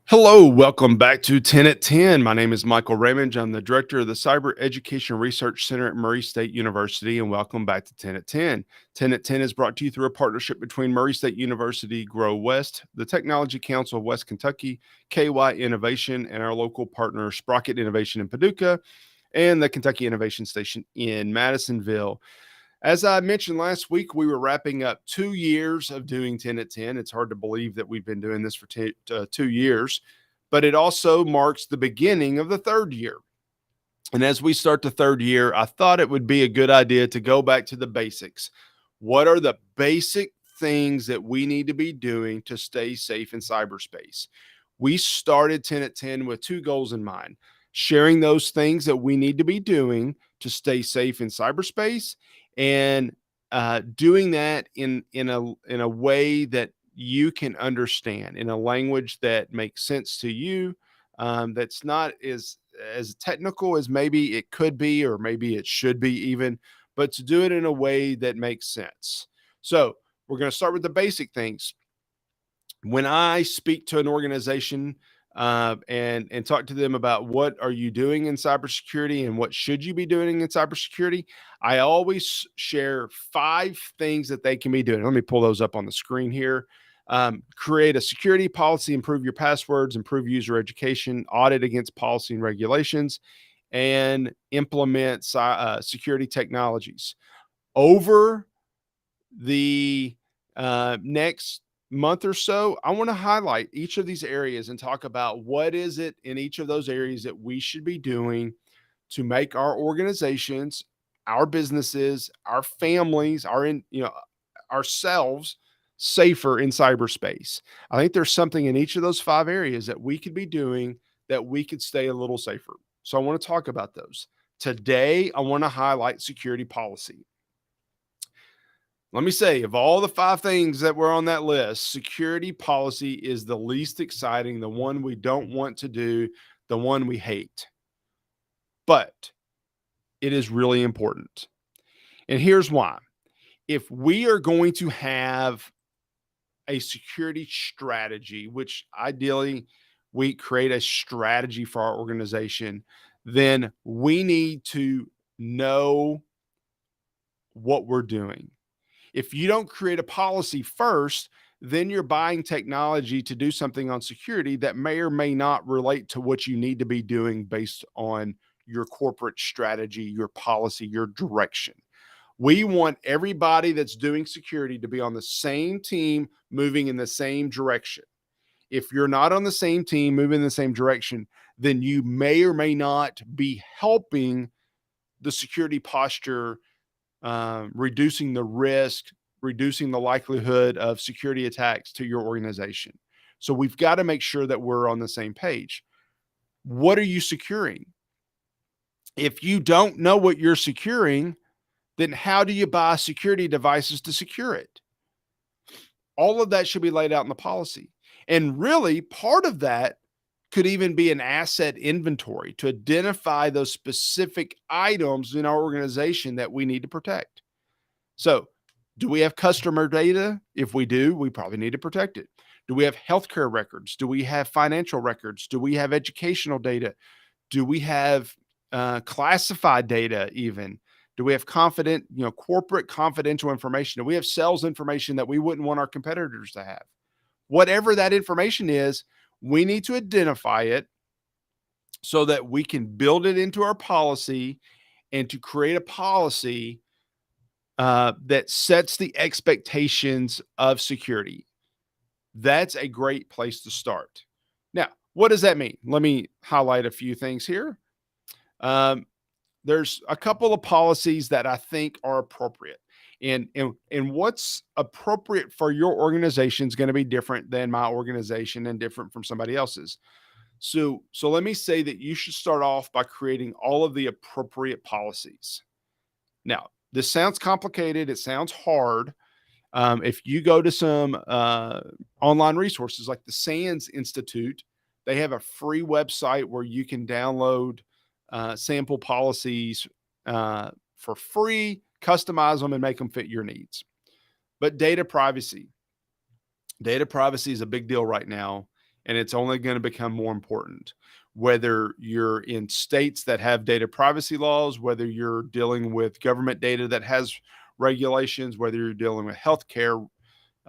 Hello, welcome back to 10 at 10. My name is Michael Ramage. I'm the director of the Cyber Education Research Center at Murray State University, and welcome back to 10 at 10. 10 at 10 is brought to you through a partnership between Murray State University, Grow West, the Technology Council of West Kentucky, KY Innovation, and our local partner, Sprocket Innovation in Paducah, and the Kentucky Innovation Station in Madisonville. As I mentioned last week, we were wrapping up 2 years of doing 10 at 10. It's hard to believe that we've been doing this for 2 years, but it also marks the beginning of the third year. And as we start the third year, I thought it would be a good idea to go back to the basics. What are the basic things that we need to be doing to stay safe in cyberspace? We started 10 at 10 with two goals in mind: sharing those things that we need to be doing to stay safe in cyberspace, and doing that in a way that you can understand, in a language that makes sense to you, that's not as technical as maybe it could be, or maybe it should be even, but to do it in a way that makes sense. So we're going to start with the basic things. When I speak to an organization and talk to them about what are you doing in cybersecurity and what should you be doing in cybersecurity, I always share 5 things that they can be doing. Let me pull those up on the screen here. Create a security policy, improve your passwords, improve user education, audit against policy and regulations, and implement security technologies. Over the next month or so, I want to highlight each of these areas and talk about what is it in each of those areas that we should be doing to make our organizations, our businesses, our families, ourselves safer in cyberspace. I think there's something in each of those 5 areas that we could be doing that we could stay a little safer. So I want to talk about those. Today, I want to highlight security policy. Let me say, of all the 5 things that were on that list, security policy is the least exciting, the one we don't want to do, the one we hate. But it is really important. And here's why. If we are going to have a security strategy, which ideally we create a strategy for our organization, then we need to know what we're doing. If you don't create a policy first, then you're buying technology to do something on security that may or may not relate to what you need to be doing based on your corporate strategy, your policy, your direction. We want everybody that's doing security to be on the same team, moving in the same direction. If you're not on the same team, moving in the same direction, then you may or may not be helping the security posture, reducing the risk, reducing the likelihood of security attacks to your organization. So we've got to make sure that we're on the same page. What are you securing? If you don't know what you're securing, then how do you buy security devices to secure it? All of that should be laid out in the policy. And really, part of that could even be an asset inventory to identify those specific items in our organization that we need to protect. So, do we have customer data? If we do, we probably need to protect it. Do we have healthcare records? Do we have financial records? Do we have educational data? Do we have classified data even? Do we have corporate confidential information? Do we have sales information that we wouldn't want our competitors to have? Whatever that information is, we need to identify it so that we can build it into our policy, and to create a policy that sets the expectations of security. That's a great place to start. Now, what does that mean? Let me highlight a few things here. Um, there's a couple of policies that I think are appropriate. And what's appropriate for your organization is going to be different than my organization and different from somebody else's. So let me say that you should start off by creating all of the appropriate policies. Now, this sounds complicated. It sounds hard. If you go to some online resources like the SANS Institute, they have a free website where you can download sample policies for free, customize them, and make them fit your needs. But data privacy is a big deal right now. and it's only going to become more important. Whether you're in states that have data privacy laws, whether you're dealing with government data that has regulations, whether you're dealing with healthcare,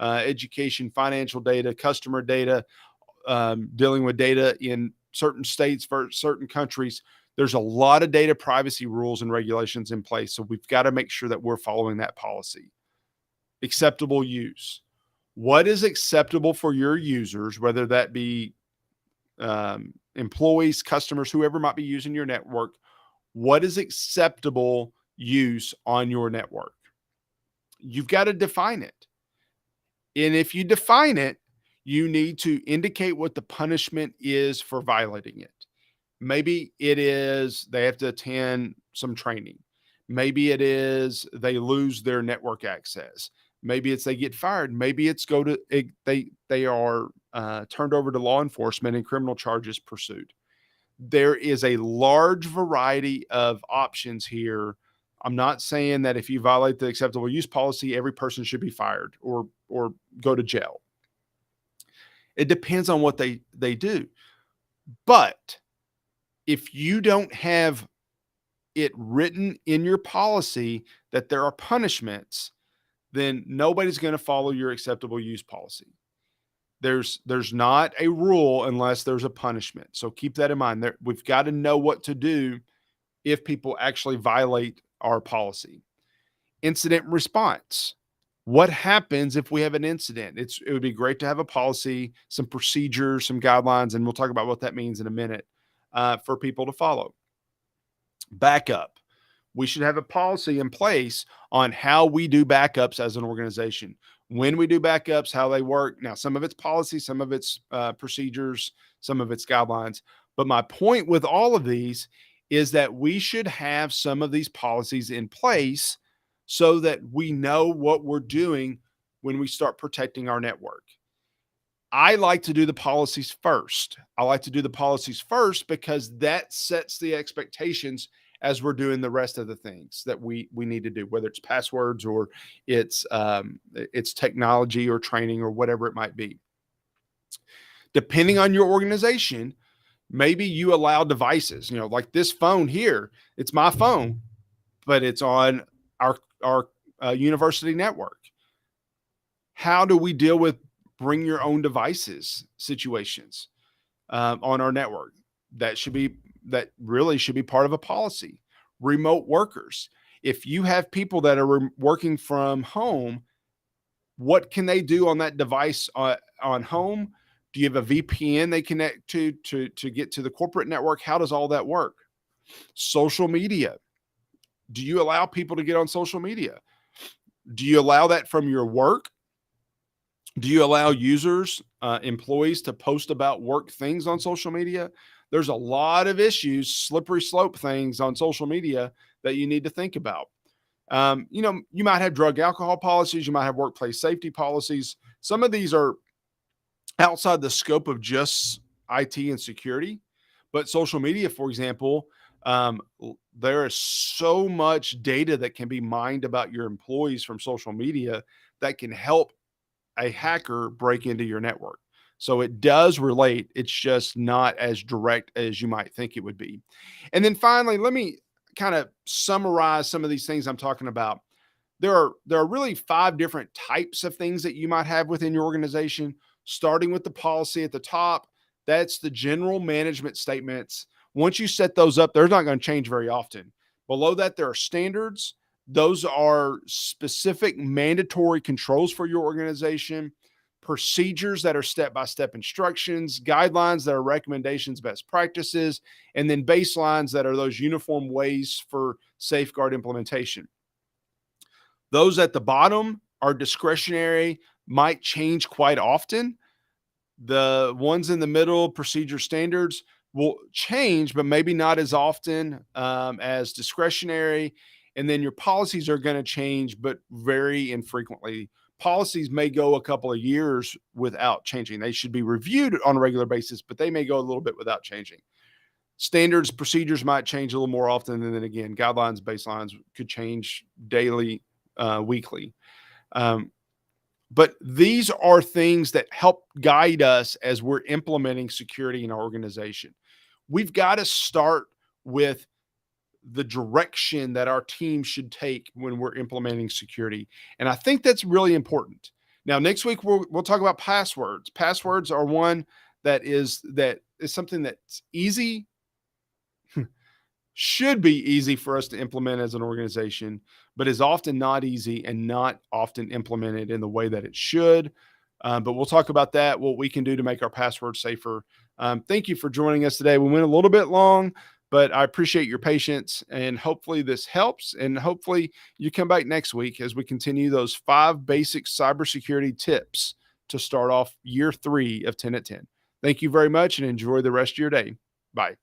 education, financial data, customer data, dealing with data in certain states for certain countries. There's a lot of data privacy rules and regulations in place. So we've got to make sure that we're following that policy. Acceptable use. What is acceptable for your users, whether that be employees, customers, whoever might be using your network? What is acceptable use on your network? You've got to define it. And if you define it, you need to indicate what the punishment is for violating it. Maybe it is they have to attend some training. Maybe it is they lose their network access. Maybe it's they get fired. Maybe it's they are turned over to law enforcement and criminal charges pursued. There is a large variety of options here. I'm not saying that if you violate the acceptable use policy, every person should be fired or go to jail. It depends on what they do. But if you don't have it written in your policy that there are punishments, then nobody's going to follow your acceptable use policy. There's not a rule unless there's a punishment. So keep that in mind. We've got to know what to do if people actually violate our policy. Incident response. What happens if we have an incident? It would be great to have a policy, some procedures, some guidelines, and we'll talk about what that means in a minute for people to follow. Backup. We should have a policy in place on how we do backups as an organization. When we do backups, how they work. Now, some of it's policy, some of it's procedures, some of it's guidelines. But my point with all of these is that we should have some of these policies in place so that we know what we're doing when we start protecting our network. I like to do the policies first. I like to do the policies first because that sets the expectations as we're doing the rest of the things that we need to do, whether it's passwords or it's technology or training or whatever it might be. Depending on your organization, maybe you allow devices, like this phone here, it's my phone, but it's on our university network. How do we deal with bring your own devices situations on our network? That really should be part of a policy. Remote workers. If you have people that are working from home, what can they do on that device on home? Do you have a VPN they connect to get to the corporate network? How does all that work? Social media. Do you allow people to get on social media? Do you allow that from your work? Do you allow users, employees to post about work things on social media? There's a lot of issues, slippery slope things on social media that you need to think about. You might have drug alcohol policies. You might have workplace safety policies. Some of these are outside the scope of just IT and security, but social media, for example, there is so much data that can be mined about your employees from social media that can help a hacker break into your network. So it does relate. It's just not as direct as you might think it would be. And then finally, let me kind of summarize some of these things I'm talking about. There are really 5 different types of things that you might have within your organization, starting with the policy at the top. That's the general management statements. Once you set those up, they're not going to change very often. Below that, there are standards. Those are specific mandatory controls for your organization, procedures that are step-by-step instructions, guidelines that are recommendations, best practices, and then baselines that are those uniform ways for safeguard implementation. Those at the bottom are discretionary, might change quite often. The ones in the middle, procedure standards, will change, but maybe not as often as discretionary. And then your policies are going to change, but very infrequently. Policies may go a couple of years without changing. They should be reviewed on a regular basis, but they may go a little bit without changing. Standards, procedures might change a little more often. And then again, guidelines, baselines could change daily, weekly. But these are things that help guide us as we're implementing security in our organization. We've got to start with the direction that our team should take when we're implementing security. And I think that's really important. Now, next week we'll talk about passwords. Passwords are one that is something that's easy, should be easy for us to implement as an organization, but is often not easy and not often implemented in the way that it should. But we'll talk about that, what we can do to make our passwords safer. Thank you for joining us today. We went a little bit long, but I appreciate your patience, and hopefully this helps. And hopefully you come back next week as we continue those 5 basic cybersecurity tips to start off year 3 of 10 at 10. Thank you very much and enjoy the rest of your day. Bye.